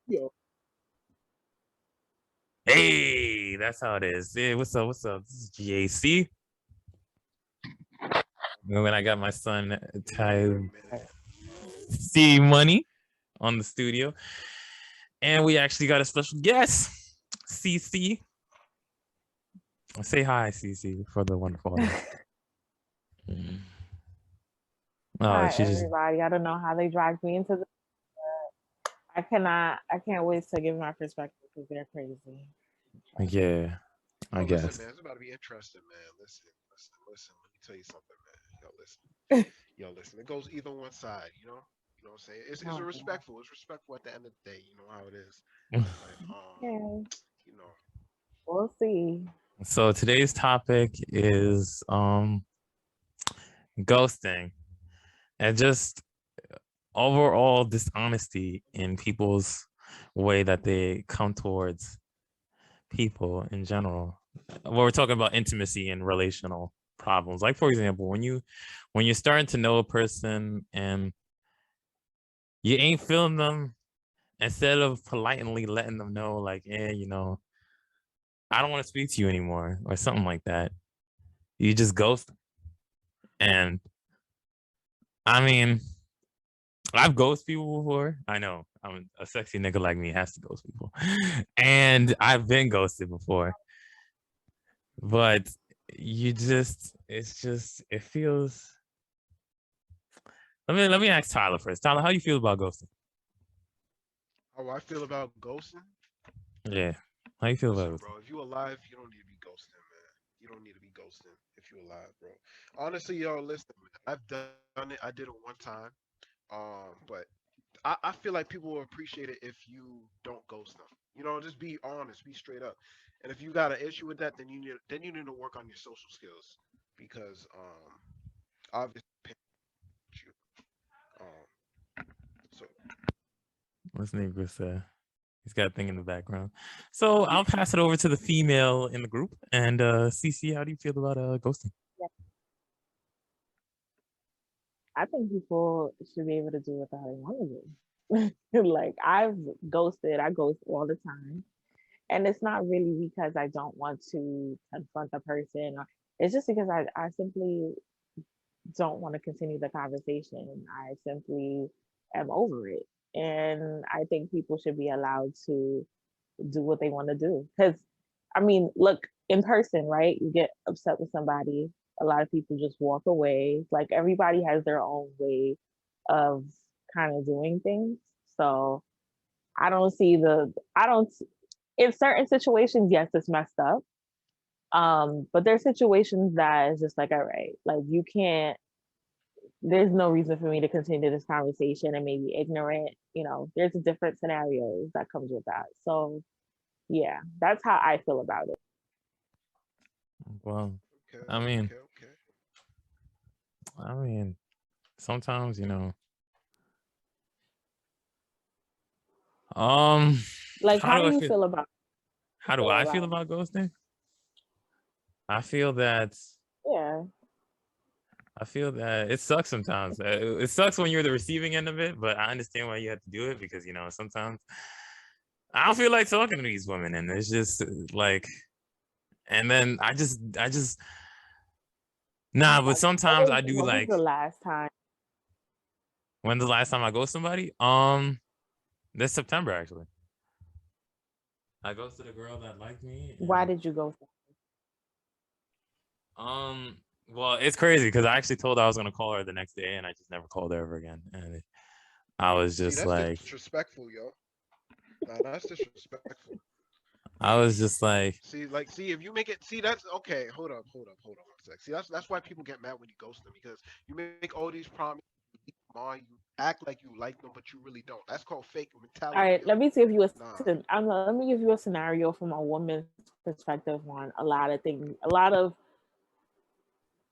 Yo. Hey, that's how it is. Hey, what's up? What's up? This is GAC. When I got my son Ty C Money on the studio, and we actually got a special guest, CC. Say hi, CC, for the wonderful audience. Mm. Oh, Hi, she just everybody. I don't know how they dragged me into this. I can't wait to give my perspective because they're crazy. yeah, I Oh, listen, guess. man. It's about to be interesting, man. Listen. Let me tell you something, man. Yo, listen. It goes either one side, you know. You know what I'm saying? It's a Oh, God. respectful. It's respectful at the end of the day. You know how it is. But Okay, you know, we'll see. So today's topic is ghosting and just overall dishonesty in people's way that they come towards people in general. Well, we're talking about intimacy and relational problems. Like for example, when you're starting to know a person and you ain't feeling them, instead of politely letting them know, like, I don't want to speak to you anymore, or something like that, you just ghost them. And I mean, I've ghosted people before. I know I'm a sexy nigga like me has to ghost people, and I've been ghosted before. But it feels. Let me ask Tyler first. Tyler, how you feel about ghosting? how I feel about ghosting. Yeah, how you feel Listen, about bro. If you alive, you don't need to be ghosting, man. You don't need to be ghosting if you alive, bro. Honestly, yo, listen, man. I've done it. I did it one time. But I feel like people will appreciate it if you don't ghost them. You know, just be honest, be straight up. And if you got an issue with that, then you need to work on your social skills because obviously you. Um, so what's nigga say? He's got a thing in the background. So I'll pass it over to the female in the group. And CC, how do you feel about ghosting? Yeah, I think people should be able to do whatever they want to do. Like I've ghosted, I ghost all the time, and it's not really because I don't want to confront the person, or it's just because I simply don't want to continue the conversation. I simply am over it. And I think people should be allowed to do what they want to do. Because, I mean, look, in person, right? You get upset with somebody, a lot of people just walk away. Like everybody has their own way of kind of doing things. So I don't see I don't, in certain situations, yes, it's messed up. But there's situations that is just like, all right, like you can't, there's no reason for me to continue this conversation and maybe ignorant. There's different scenarios that comes with that. So yeah, that's how I feel about it. Well, okay, I mean, okay, okay. I mean, sometimes, um, Like, how how do do I you feel? feel about How do feel I feel about about ghosting? I feel that yeah. I feel that it sucks sometimes. It sucks when you're the receiving end of it, but I understand why you have to do it because sometimes I don't feel like talking to these women, and it's just like, and then I just nah. But Like, sometimes I do what was like. the last time? When the last time I ghost somebody? This September actually. I ghosted a girl that liked me, Why and did you go? um, well, it's crazy because I actually told her I was gonna call her the next day, and I just never called her ever again, and I was See, just that's like, disrespectful, yo. Nah, that's disrespectful. I was just like, See, if you make it, see, that's okay. Hold up, one sec. See, that's why people get mad when you ghost them because you make all these promises, you act like you like them, but you really don't. That's called fake All mentality, right, yo. let me give you a Nah, let me give you a scenario from a woman's perspective on a lot of things, a lot of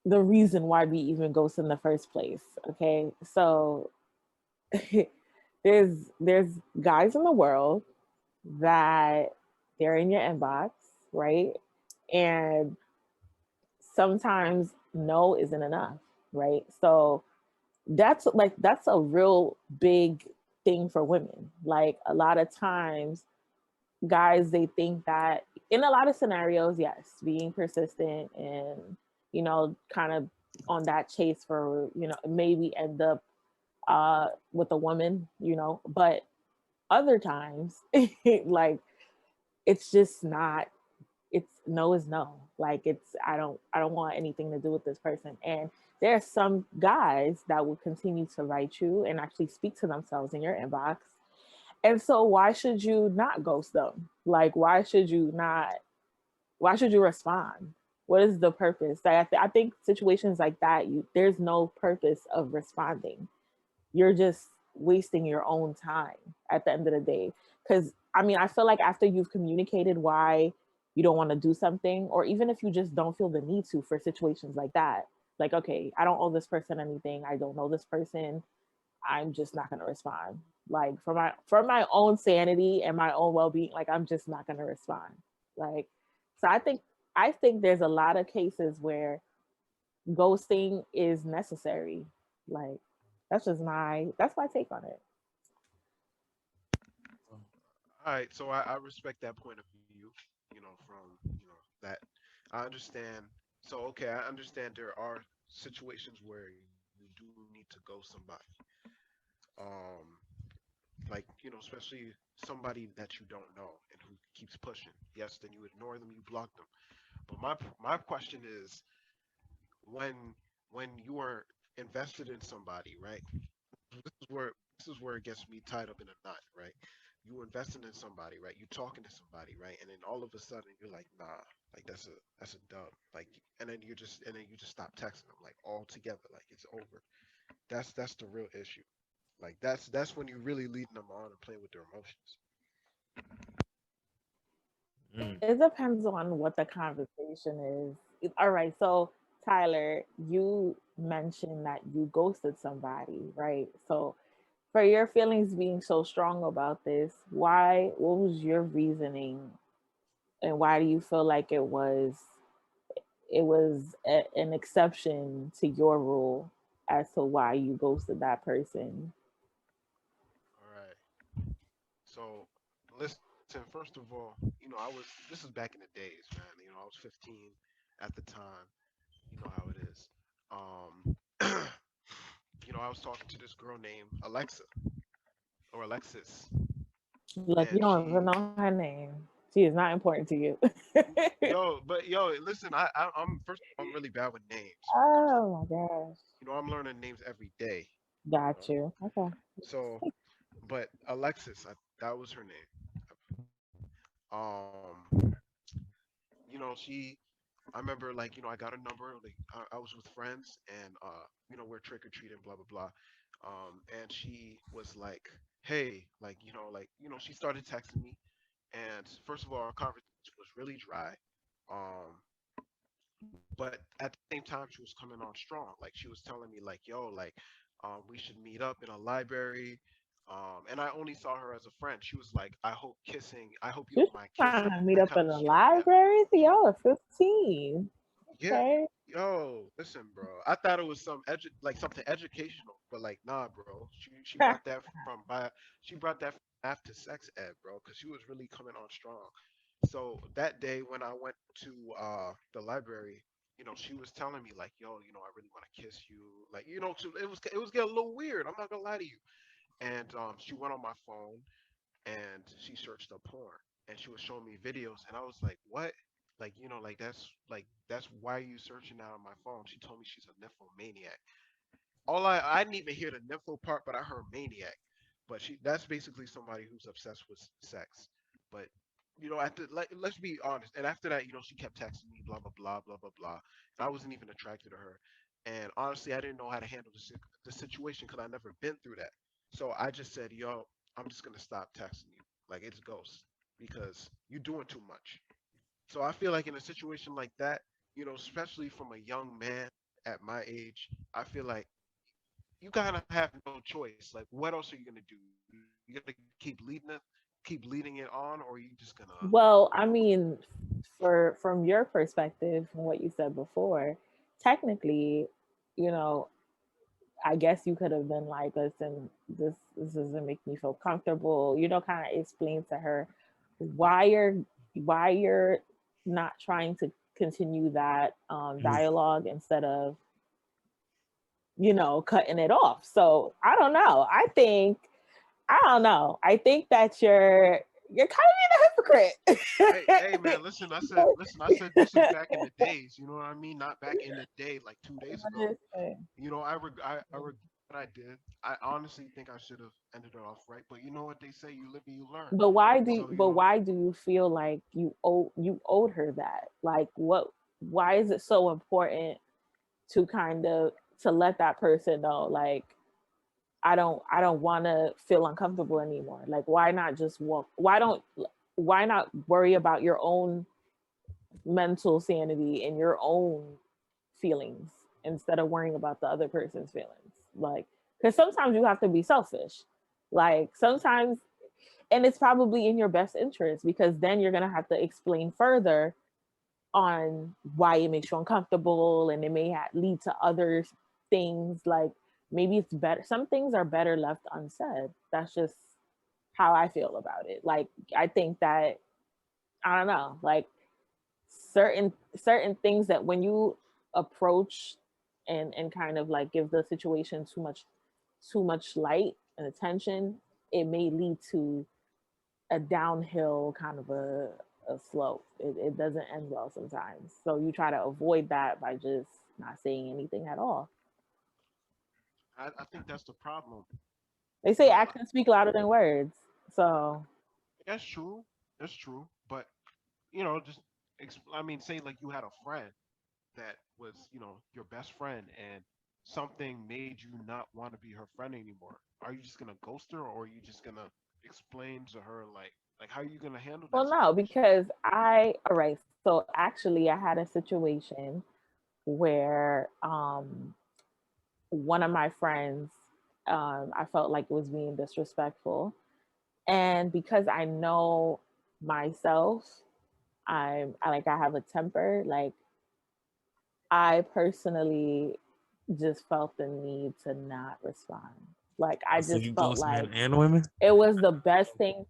the reason why we even ghost in the first place. Okay, so there's guys in the world that they're in your inbox, right? And sometimes no isn't enough, right? So that's a real big thing for women. Like a lot of times guys, they think that in a lot of scenarios, yes, being persistent and, kind of on that chase for, maybe end up with a woman, but other times, like it's just not, it's no is no. Like it's I don't want anything to do with this person. And there are some guys that will continue to write you and actually speak to themselves in your inbox. And so why should you not ghost them? Like why should you respond? What is the purpose? Like, I think situations like that, there's no purpose of responding. You're just wasting your own time at the end of the day. Because I mean, I feel like after you've communicated why you don't want to do something, or even if you just don't feel the need to for situations like that, like, okay, I don't owe this person anything. I don't know this person. I'm just not gonna respond. Like for my own sanity and my own well being, like I'm just not gonna respond. Like, so I think there's a lot of cases where ghosting is necessary. Like that's my take on it. All right, so I respect that point of view. From that, I understand. So okay, I understand there are situations where you do need to go somebody. Um, like especially somebody that you don't know and who keeps pushing. Yes, then you ignore them, you block them. But my question is, when when you are invested in somebody, right? This is where this is where it gets me tied up in a knot, right? You investing in somebody, right? You talking to somebody, right? And then all of a sudden you're like, nah, like that's a dub, like, and then you just stop texting them like altogether, like it's over. That's the real issue. Like that's when you're really leading them on and playing with their emotions. Mm. It depends on what the conversation is. All right, so Tyler, you mentioned that you ghosted somebody, right? So for your feelings being so strong about this, what was your reasoning, and why do you feel like an exception to your rule as to why you ghosted that person? All right. So listen, first of all, this is back in the days, man. I was 15 at the time. You know how it is. Um, I was talking to this girl named Alexa or Alexis, Like you and don't even know her name. She is not important to you. listen, I'm first of all, I'm really bad with names when it comes to, Oh my gosh. I'm learning names every day. You Got know, you. Okay. so but Alexis, that was her name. She, I remember like I got a number, like I was with friends and we're trick or treating, blah blah blah. And she was like, hey, like she started texting me, and first of all, our conversation was really dry. But at the same time, she was coming on strong. Like she was telling me like, yo, like we should meet up in a library. And I only saw her as a friend. She was like, I hope you You're don't mind trying kissing. to meet I up kind in of the was young then. library? So y'all are 15. Yeah, Okay. yo, listen, bro. I thought it was like something educational, but like, nah, bro. She brought that she brought that from math to sex ed, bro, because she was really coming on strong. So that day when I went to the library, she was telling me like, yo, I really want to kiss you, like, so it was getting a little weird. I'm not gonna lie to you. And she went on my phone and she searched up porn and she was showing me videos and I was like, what? Like, that's why you searching out on my phone. She told me she's a nymphomaniac. I didn't even hear the nympho part, but I heard maniac. But that's basically somebody who's obsessed with sex. But let's be honest. And after that, she kept texting me, blah blah blah blah blah blah. And I wasn't even attracted to her. And honestly, I didn't know how to handle the situation because I never been through that. So I just said, yo, I'm just gonna stop texting you. Like it's ghost because you're doing too much. So I feel like in a situation like that, especially from a young man at my age, I feel like you kind of have no choice. Like, what else are you gonna do? You gonna keep leading it on, or are you just gonna, Well, I mean, from your perspective, from what you said before, technically, you know, I guess you could have been like, listen, this doesn't make me feel comfortable. You know, kind of explain to her why you're not trying to continue that dialogue instead of, you know, cutting it off. So I don't know. I don't know. I think that you're kind of being a Hey, hey, hypocrite. man, I said this is back in the days. You know what I mean? Not back in the day, like 2 days ago. You know, I regret what I did. I honestly think I should have ended it off right. But you know what they say: you live and you learn. So you But know, why do you feel like you owed her that? Like what, why is it so important to kind of to let that person know, like, I don't want to feel uncomfortable anymore. Like why not just walk? Why not worry about your own mental sanity and your own feelings instead of worrying about the other person's feelings? Like, because sometimes you have to be selfish. Like sometimes, and it's probably in your best interest because then you're gonna have to explain further on why it makes you uncomfortable, and it may lead to other things. Like maybe it's better, some things are better left unsaid. That's just how I feel about it. Like I think that, I don't know, like certain things that when you approach and kind of like give the situation too much light and attention, it may lead to a downhill kind of a slope. It doesn't end well sometimes. So you try to avoid that by just not saying anything at all. I think that's the problem. They You say know, actions speak louder than words. So that's true. That's true. But you know, just I mean, say like you had a friend that was, you know, your best friend, and something made you not want to be her friend anymore. Are you just gonna ghost her, or are you just gonna explain to her like how are you gonna handle that well no, situation? because I all right, so actually I had a situation where one of my friends, I felt like it was being disrespectful. And because I know myself, I have a temper. Like I personally just felt the need to not respond. Like I So just you felt ghost men like and women? it was the best thing.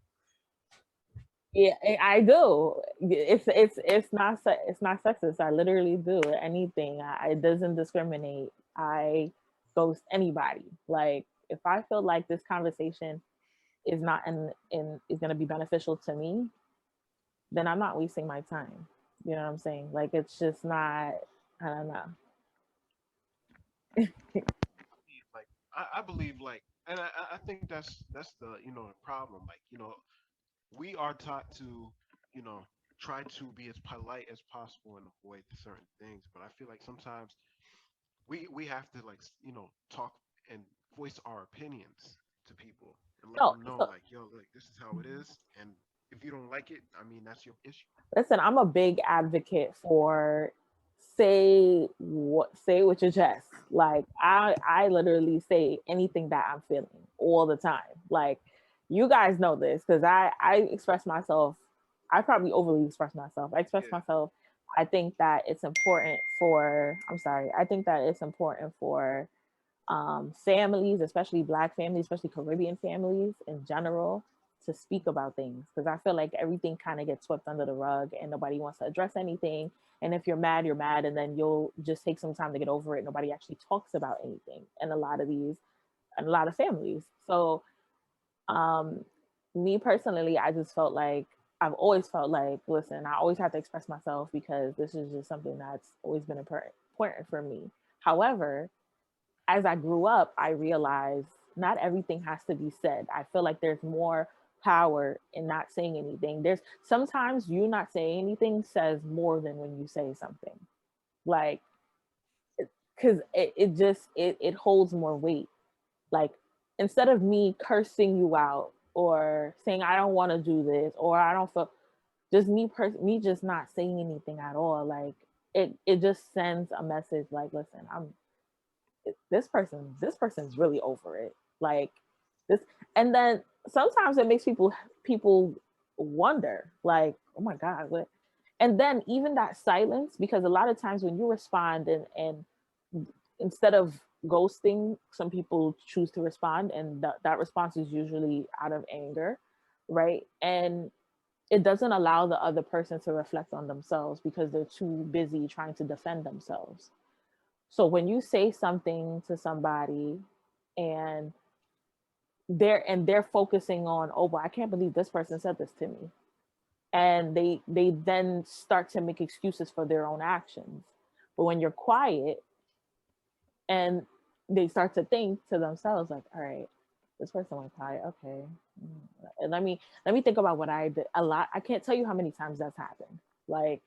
Yeah, I do. It's not sexist. I literally do anything. It doesn't discriminate. I ghost anybody. Like if I feel like this conversation is not in is going to be beneficial to me, then I'm not wasting my time. You know what I'm saying? Like it's just not. I don't know. Like I believe like, and I think that's the, you know, the problem. Like, you know, we are taught to, you know, try to be as polite as possible and avoid certain things. But I feel like sometimes we have to like you know, talk and voice our opinions to people and let No, them know so like, yo, like this is how it is, and if you don't like it, I mean that's your issue. listen, I'm a big advocate for say it with your chest. Like I literally say anything that I'm feeling all the time. Like you guys know this because I express myself. I probably overly express myself. I express Yeah, myself. I think that it's important for. I'm sorry. I think that it's important for families, especially Black families, especially Caribbean families in general, to speak about things because I feel like everything kind of gets swept under the rug and nobody wants to address anything. And if you're mad, and then you'll just take some time to get over it. Nobody actually talks about anything in a lot of families. So, um, me personally, I just felt like I've always felt like, listen, I always have to express myself because this is just something that's always been important for me. However, as I grew up, I realized not everything has to be said. I feel like there's more power in not saying anything. There's sometimes you not saying anything says more than when you say something. Like, because it just it holds more weight. Like instead of me cursing you out or saying I don't want to do this or I don't feel, just me just not saying anything at all. Like it just sends a message like, listen, I'm this person's really over it, like this. And then sometimes it makes people wonder like, oh my god, what. And then even that silence, because a lot of times when you respond and instead of ghosting, some people choose to respond, and that response is usually out of anger, right? And it doesn't allow the other person to reflect on themselves because they're too busy trying to defend themselves. So when you say something to somebody and they're focusing on, oh, well, I can't believe this person said this to me, and they then start to make excuses for their own actions. But when you're quiet and they start to think to themselves like, all right, this person went quiet, okay, and let me think about what I did. A lot, I can't tell you how many times that's happened. Like,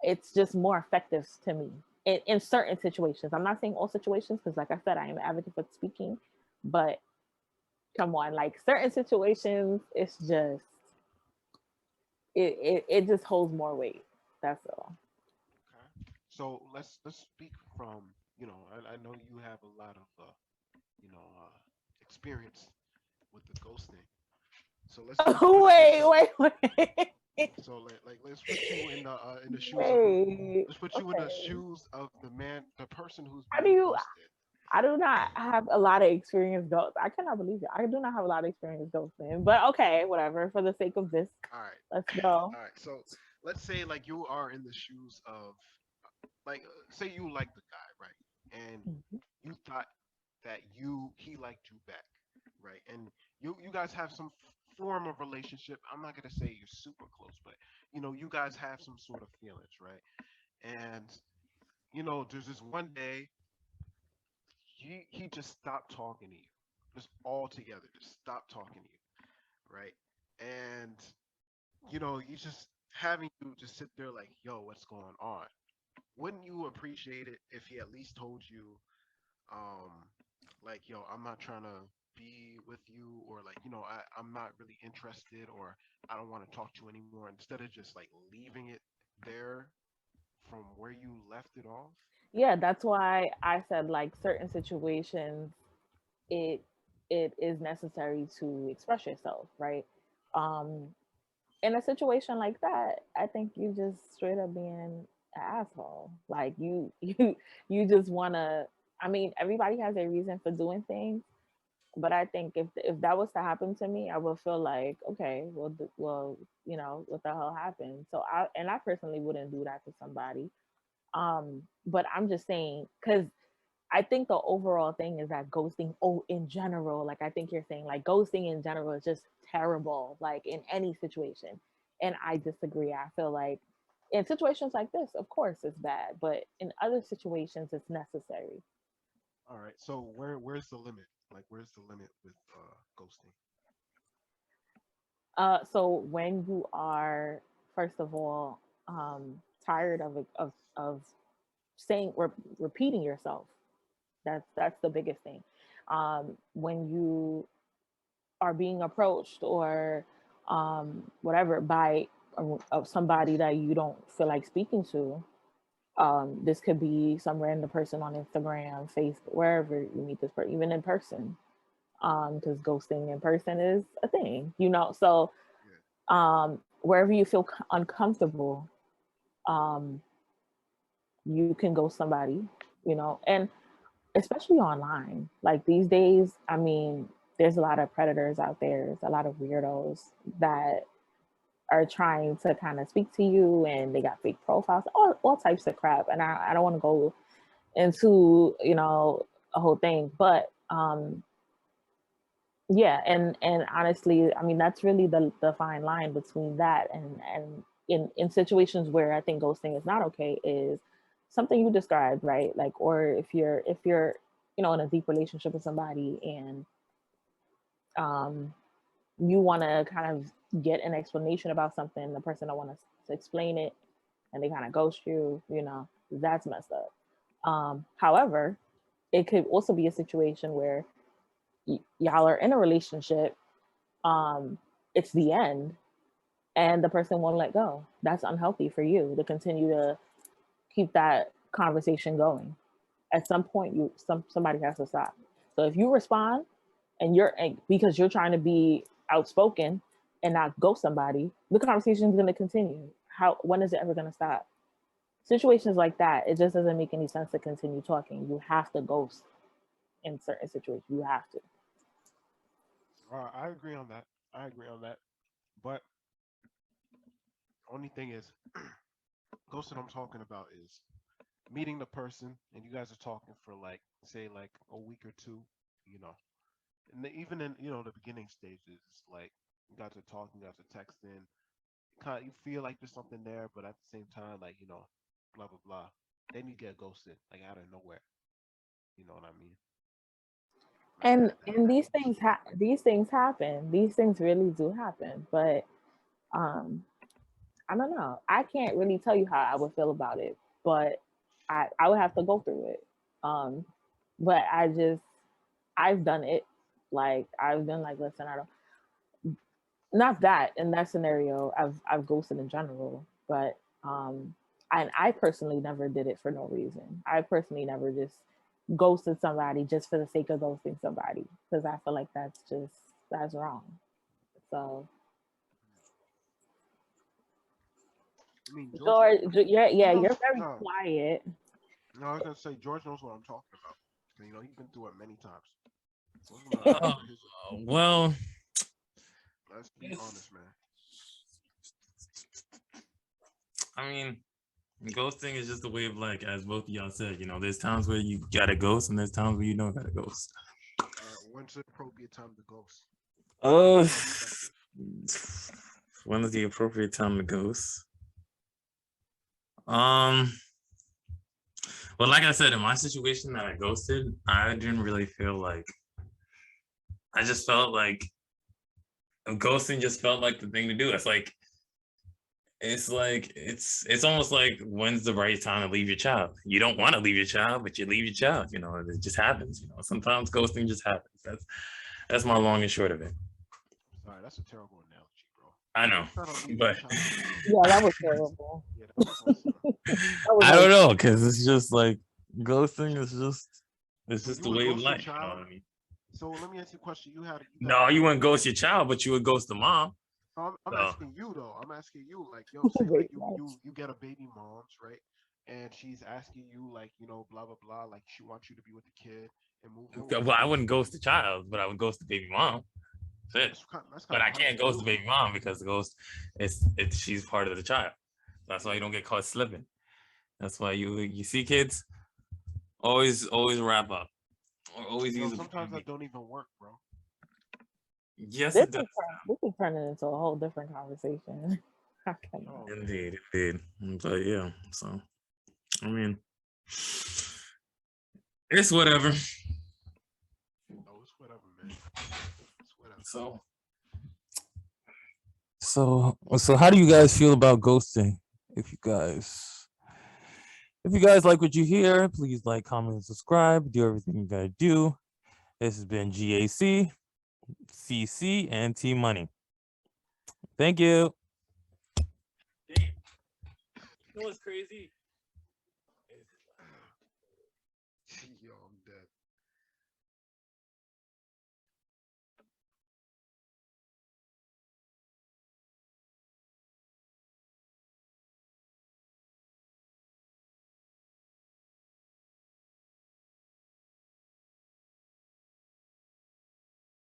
it's just more effective to me in certain situations. I'm not saying all situations, because like I said, I am an advocate for speaking, but come on, like certain situations, it's just it just holds more weight. That's all. Okay. So let's speak from, I know you have a lot of experience with the ghosting. So let's put Wait, yourself. wait. So let's put you in the shoes of who. Wait. Let's put you in the Okay. shoes of the person who's How do being you? ghosted. I do not have a lot of experience ghost. I cannot believe it. I do not have a lot of experience ghosting. But okay, whatever. For the sake of this, All right, let's go. all right. So let's say like you are in the shoes of, like, say you like the guy, right? And Mhm. you thought that he liked you back, right? And you guys have some form of relationship. I'm not gonna say you're super close, but you guys have some sort of feelings, right? And there's this one day he just stopped talking to you, just altogether, just stopped talking to you, right? And you just having you just sit there like, yo, what's going on? Wouldn't you appreciate it if he at least told you, um, like, yo, I'm not trying to be with you, or like, I'm not really interested, or I don't want to talk to you anymore, instead of just like leaving it there from where you left it off? Yeah, that's why I said like certain situations, it it is necessary to express yourself, right? Um, in a situation like that, I think you just straight up being an asshole. Like you just wanna. I mean, everybody has a reason for doing things, but I think if that was to happen to me, I would feel like, okay, well, well, what the hell happened? So I personally wouldn't do that to somebody. But I'm just saying, because I think the overall thing is that ghosting, oh, in general, like I think you're saying, like ghosting in general is just terrible, like in any situation. And I disagree. I feel like in situations like this, of course it's bad, but in other situations it's necessary. All right. So where's the limit? Like, where's the limit with ghosting? So when you are, first of all, tired of saying, repeating yourself, that's the biggest thing. When you are being approached or whatever by of somebody that you don't feel like speaking to. This could be some random person on Instagram, Facebook, wherever you meet this person, even in person, because ghosting in person is a thing, So Yeah. wherever you feel uncomfortable, um, you can ghost somebody, and especially online. Like these days, I mean, there's a lot of predators out there. There's a lot of weirdos that are trying to kind of speak to you, and they got fake profiles, all types of crap. And I don't want to go into, a whole thing, but yeah, and honestly, I mean, that's really the fine line between that and in situations where I think ghosting is not okay is something you described, right? Like, or if you're in a deep relationship with somebody, and um you want to kind of get an explanation about something, the person don't want to explain it, and they kind of ghost you, that's messed up. However, it could also be a situation where y'all are in a relationship, um, it's the end, and the person won't let go. That's unhealthy for you to continue to keep that conversation going. At some point, somebody has to stop. So if you respond and because you're trying to be outspoken and not ghost somebody, the conversation is going to continue. When is it ever going to stop? Situations like that, it just doesn't make any sense to continue talking. You have to ghost. in certain situations. You have to. I agree on that. I agree on that. But only thing is, ghosting I'm talking about is meeting the person and you guys are talking for like say like a week or two, you know. And even in the beginning stages, like you guys are talking, you guys are texting, kind you feel like there's something there, but at the same time, like blah blah blah. Then you get ghosted, like out of nowhere. You know what I mean? Like And that these happens. things these things happen. These things really do happen. But um, I don't know. I can't really tell you how I would feel about it, but I would have to go through it. Um, but I've done it. Like I've been like, listen, I don't not that in that scenario. I've ghosted in general, but and I personally never did it for no reason. I personally never just ghosted somebody just for the sake of ghosting somebody because I feel like that's wrong. So I mean, George knows George, what he yeah, knows. you're very No, quiet. no, I was gonna say George knows what I'm talking about. 'Cause, he's been through it many times. Those are my Uh, his. well, Let's be it's, honest, man. I mean, ghosting is just a way of like, as both of y'all said, there's times where you gotta ghost and there's times where you don't gotta ghost. When's the appropriate time to ghost? Oh, Perspective. when is the appropriate time to ghost? Um, well, like I said, in my situation that I ghosted, I didn't really feel like. I just felt like ghosting just felt like the thing to do. It's almost like when's the right time to leave your child? You don't want to leave your child, but you leave your child. It just happens. Sometimes ghosting just happens. That's my long and short of it. Sorry, that's a terrible analogy, bro. I know, Try to leave your but child. Yeah, that was terrible. Yeah, that was also. That was I like don't know because it's just like ghosting is just it's So just you the would way of ghost your life. You know child? what I mean? So let me ask you a question. You got No, you kids. wouldn't ghost your child, but you would ghost the mom. I'm So asking you though. I'm asking you, like, yo, say like very you much. you you get a baby mom's, right? And she's asking you like, blah blah blah, like she wants you to be with the kid and move in with well, I her. wouldn't ghost the child, but I would ghost the baby mom. That's it. That's But kind of I hard can't to ghost the do. baby mom because the ghost it's she's part of the child. That's why you don't get caught slipping. That's why you see kids always wrap up or always Yo, use a plan sometimes that B. don't even work, bro. Yes, This it does. is this is turning into a whole different conversation. I cannot. Oh man. Indeed. But yeah, so I mean, it's whatever. Oh, it's whatever, man. It's whatever. So so how do you guys feel about ghosting? If you guys like what you hear, please like, comment, and subscribe. Do everything you gotta do. This has been GAC, CC, and T Money. Thank you. Damn. You know what's crazy? Yo, I'm dead.